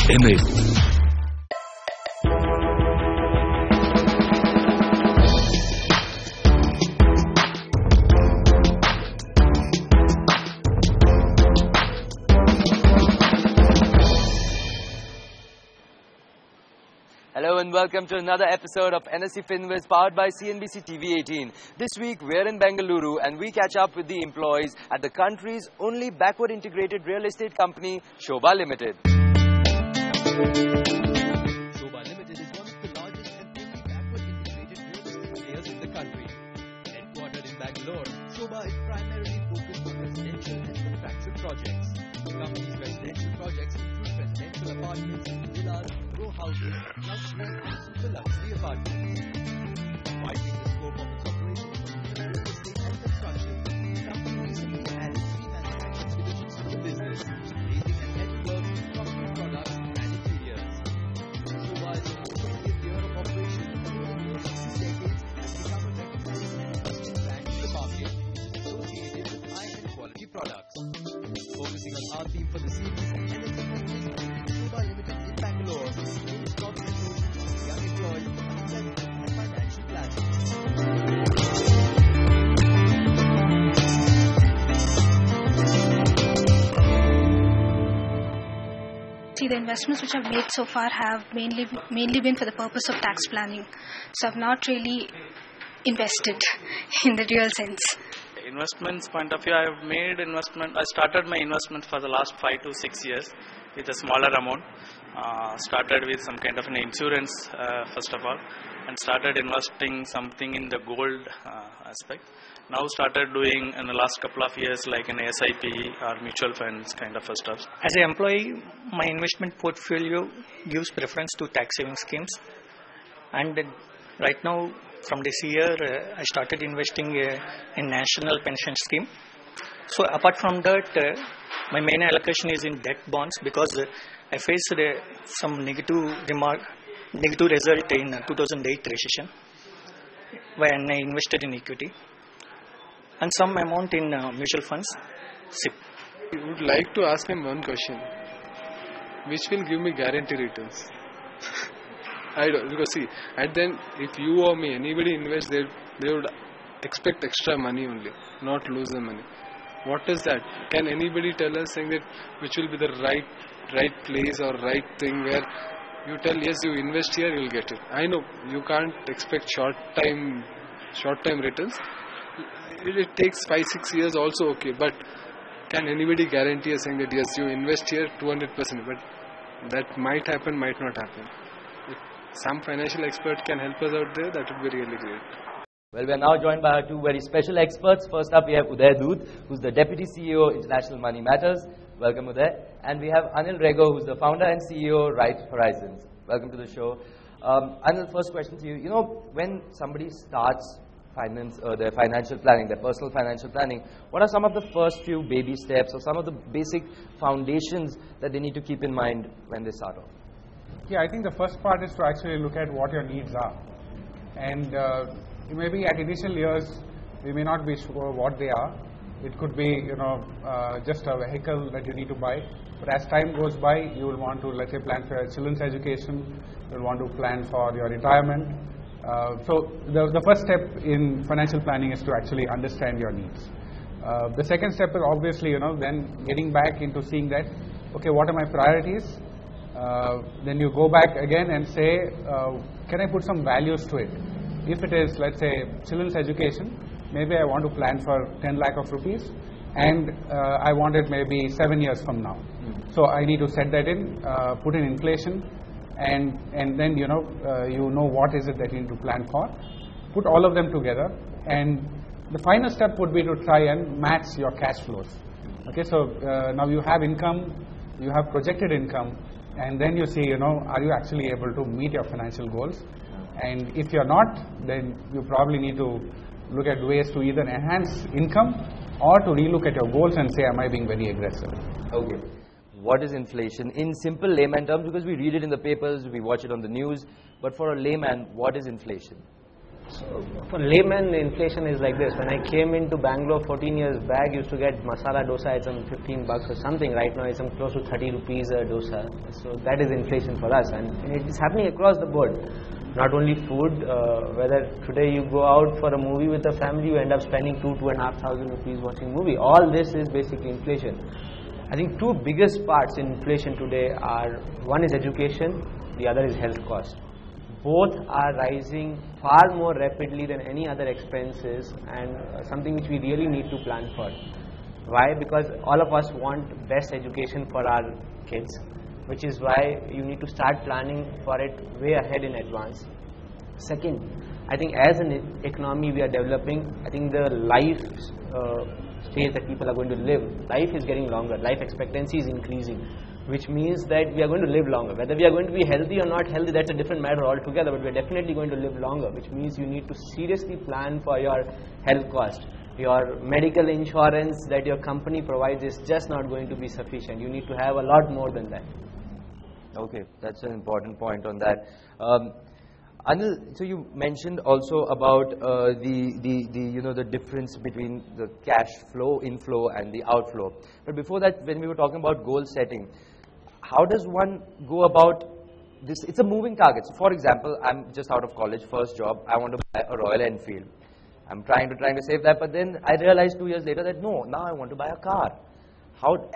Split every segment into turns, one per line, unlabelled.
image.
Hello and welcome to another episode of Nse Fin Wiz powered by CNBC TV 18. This week we're in Bangalore and we catch up with the employees at the country's only backward integrated real estate company, Sobha Limited. Sobha Limited is one of the largest and only backward integrated real estate players in the country. Headquartered in Bangalore, Sobha is primarily focused on residential and contractual projects. The company's residential projects include residential apartments, villas, row houses, luxury and super luxury apartments. Widening the scope of its operations from real estate and construction, the company recently added 3 manufacturing divisions to the business, raising a network of property products and interiors. Sobha is in its 20th year of operation, following more than 6 decades, has become a recognized and trusted brand in the market, which is associated with high-end quality products. Focusing on our theme for the series, Nse Fin Wiz Shobha Limited in Bangalore, is corporate solutions, young employees, investment and financial planning.
See, the investments which I've made so far have mainly been for the purpose of tax planning. So I've not really invested in the real sense.
Investments point of view, I have made investment. I started my investment for the last 5 to 6 years with a smaller amount. Started with some kind of an insurance first of all, and started investing something in the gold aspect. Now started doing in the last couple of years like an SIP or mutual funds kind of stuff.
As an employee, my investment portfolio gives preference to tax saving schemes, and right now from this year I started investing in national pension scheme. So apart from that, my main allocation is in debt bonds because I faced some negative result in 2008 recession when I invested in equity, and some amount in mutual funds, SIP.
I would like to ask him one question, which will give me guarantee returns. I don't, because see, at then if you or me, anybody invest, they would expect extra money only, not lose the money. What is that? Can anybody tell us saying that which will be the right place or right thing where you tell yes, you invest here, you will get it. I know you can't expect short time returns. It takes 5-6 years also, okay, but can anybody guarantee us saying that yes, you invest here 200%, but that might happen, might not happen. If some financial expert can help us out there, that would be really great.
Well, we are now joined by our 2 very special experts. First up, we have Uday Dhoot, who's the Deputy CEO, International Money Matters. Welcome, Uday. And we have Anil Rego, who's the founder and CEO, Right Horizons. Welcome to the show. Anil, first question to you. You know, when somebody starts their financial planning, their personal financial planning, what are some of the first few baby steps or some of the basic foundations that they need to keep in mind when they start off?
Yeah, I think the first part is to actually look at what your needs are. And maybe at initial years, we may not be sure what they are. It could be, just a vehicle that you need to buy. But as time goes by, you will want to, let's say, plan for your children's education. You'll want to plan for your retirement. So the first step in financial planning is to actually understand your needs. The second step is obviously, then getting back into seeing that, okay, what are my priorities? Then you go back again and say, can I put some values to it? If it is, let's say, children's education, maybe I want to plan for 10 lakh of rupees and I want it maybe 7 years from now. So I need to set that in, put in inflation, and then you know what is it that you need to plan for. Put all of them together, and the final step would be to try and match your cash flows. Okay, so now you have income, you have projected income, and then you see, are you actually able to meet your financial goals? And if you're not, then you probably need to look at ways to either enhance income or to relook at your goals and say, am I being very aggressive?
Okay. What is inflation? In simple layman terms, because we read it in the papers, we watch it on the news, but for a layman, what is inflation?
So for layman, inflation is like this. When I came into Bangalore 14 years back, used to get masala dosa at some 15 bucks or something. Right now it's some close to 30 rupees a dosa. So that is inflation for us, and it is happening across the board. Not only food, whether today you go out for a movie with a family, you end up spending 2,500 rupees watching movie. All this is basically inflation. I think two biggest parts in inflation today are, one is education, the other is health cost. Both are rising far more rapidly than any other expenses, and something which we really need to plan for. Why? Because all of us want best education for our kids, which is why you need to start planning for it way ahead in advance. Second, I think as an economy we are developing, I think the life stage that people are going to live, life is getting longer, life expectancy is increasing, which means that we are going to live longer. Whether we are going to be healthy or not healthy, that's a different matter altogether, but we are definitely going to live longer, which means you need to seriously plan for your health cost. Your medical insurance that your company provides is just not going to be sufficient. You need to have a lot more than that.
Okay, that's an important point on that. Anil, so you mentioned also about the difference between the cash flow, inflow and the outflow. But before that, when we were talking about goal setting, how does one go about this? It's a moving target. So for example, I'm just out of college, first job, I want to buy a Royal Enfield. I'm trying to save that, but then I realized 2 years later that no, now I want to buy a car.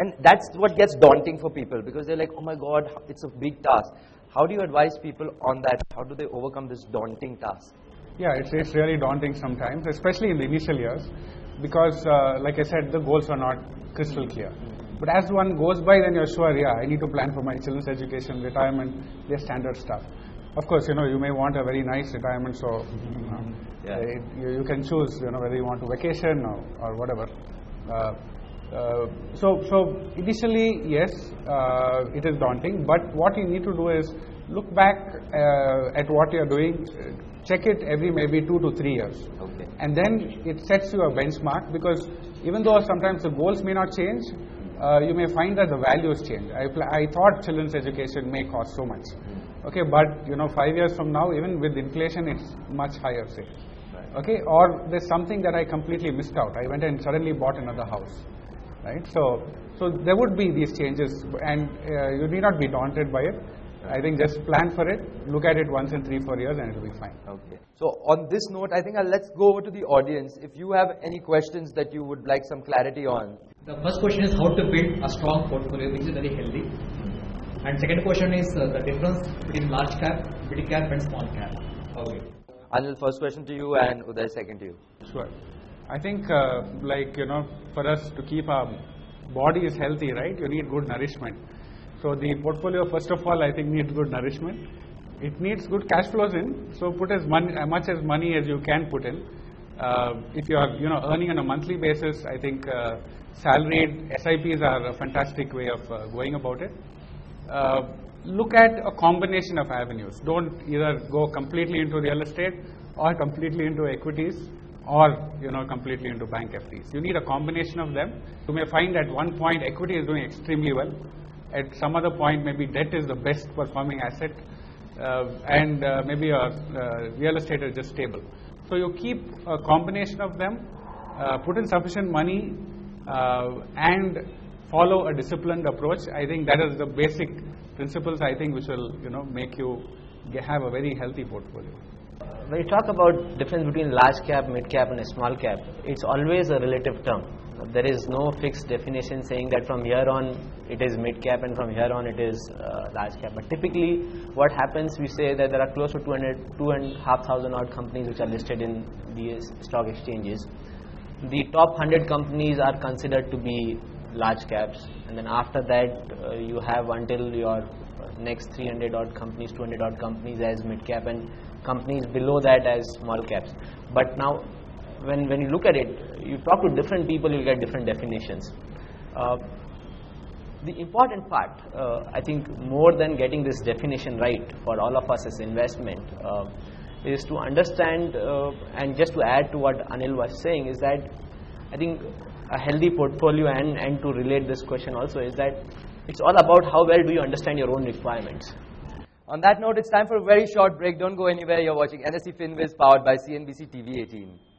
And that's what gets daunting for people, because they're like, oh my God, it's a big task. How do you advise people on that? How do they overcome this daunting task?
Yeah, it's really daunting sometimes, especially in the initial years, because like I said, the goals are not crystal clear. But as one goes by, then you're sure, yeah, I need to plan for my children's education, retirement, their standard stuff. Of course, you may want a very nice retirement, so you can choose, whether you want to vacation or whatever. So initially, yes, it is daunting, but what you need to do is look back at what you are doing, check it every maybe 2 to 3 years.
Okay.
And then it sets you a benchmark, because even though sometimes the goals may not change, you may find that the values change. I thought children's education may cost so much. Okay, but 5 years from now, even with inflation, it's much higher, say. Right. Okay, or there's something that I completely missed out. I went and suddenly bought another house. Right, so there would be these changes, and you need not be daunted by it. I think just plan for it, look at it once in 3-4 years, and it will be fine.
Okay. So on this note, I think let's go over to the audience. If you have any questions that you would like some clarity on.
The first question is how to build a strong portfolio which is very healthy. And second question is the difference between large cap, mid cap, and small cap. Okay.
Anil, first question to you, and Uday, second to you.
Sure. I think, for us to keep our bodies healthy, right, you need good nourishment. So the portfolio, first of all, I think needs good nourishment. It needs good cash flows in. So put as much as money as you can put in. If you are, earning on a monthly basis, I think salaried SIPs are a fantastic way of going about it. Look at a combination of avenues. Don't either go completely into real estate or completely into equities, or completely into bank FDs. You need a combination of them. You may find at one point equity is doing extremely well. At some other point, maybe debt is the best performing asset, and maybe real estate is just stable. So you keep a combination of them, put in sufficient money, and follow a disciplined approach. I think that is the basic principles, I think, which will make you have a very healthy portfolio.
When you talk about difference between large cap, mid cap and a small cap, it's always a relative term. There is no fixed definition saying that from here on it is mid cap and from here on it is large cap. But typically what happens, we say that there are close to 2,500 odd companies which are listed in these stock exchanges. The top 100 companies are considered to be large caps, and then after that you have until your next 300 odd companies, 200 odd companies as mid cap, and companies below that as small caps. But now when you look at it, you talk to different people, you'll get different definitions. The important part, I think, more than getting this definition right for all of us as investment, is to understand, and just to add to what Anil was saying, is that I think a healthy portfolio, and to relate this question also, is that it's all about how well do you understand your own requirements.
On that note, it's time for a very short break. Don't go anywhere. You're watching Nse Fin Wiz, powered by CNBC TV 18.